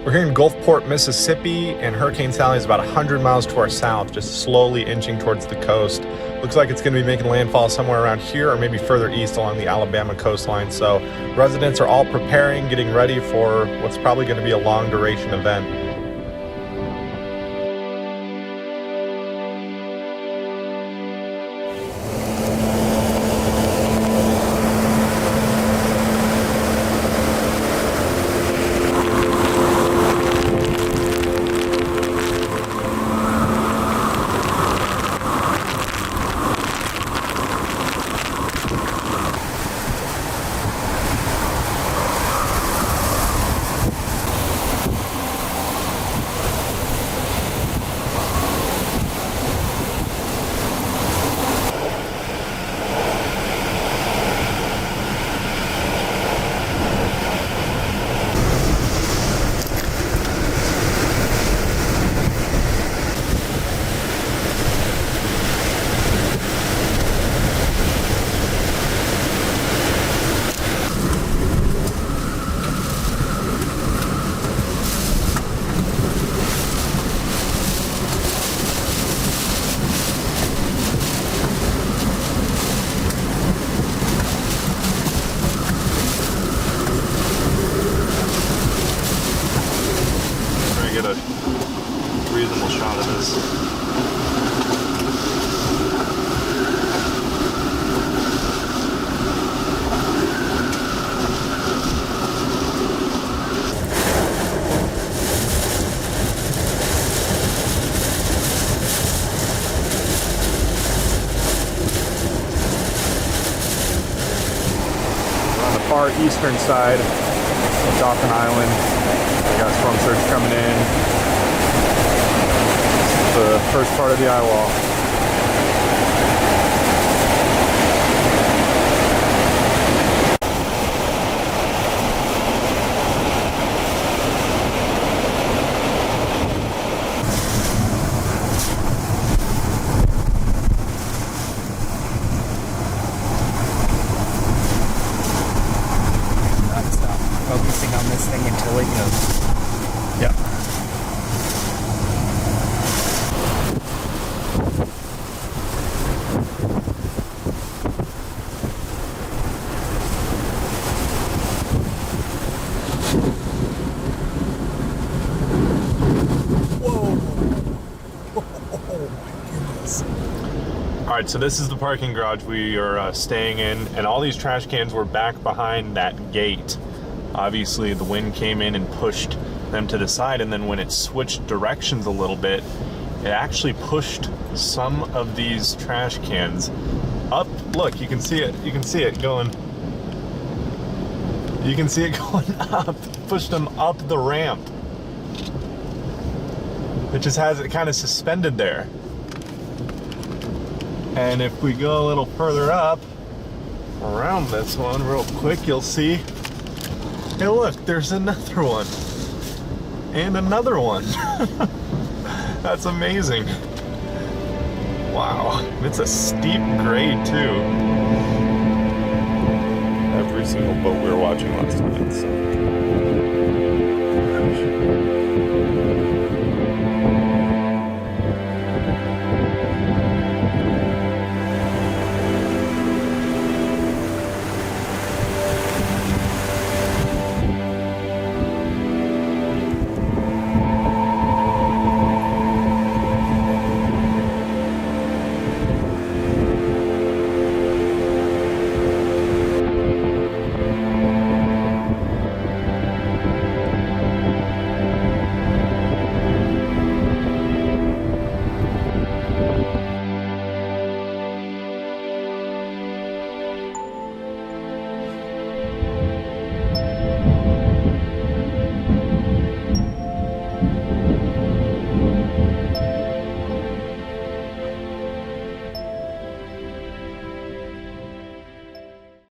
We're here in Gulfport, Mississippi, and Hurricane Sally is about 100 miles to our south, just slowly inching towards the coast. Looks like it's going to be making landfall somewhere around here or maybe further east along the Alabama coastline. So residents are all preparing, getting ready for what's probably going to be a long duration event. Get a reasonable shot of this. We're on the far eastern side of Dauphin Island. We got storm surge coming in. This is the first part of the eye wall. Not stop focusing on this thing until it goes. Yeah. All right, so this is the parking garage we are staying in, and all these trash cans were back behind that gate. Obviously, the wind came in and pushed them to the side, and then when it switched directions a little bit, it actually pushed some of these trash cans up. Look, you can see it. You can see it going. You can see it going up. Pushed them up the ramp. It just has it kind of suspended there. And if we go a little further up around this one real quick, you'll see, hey look, there's another one. And another one. That's amazing. Wow, it's a steep grade too. Every single boat we were watching last night, so.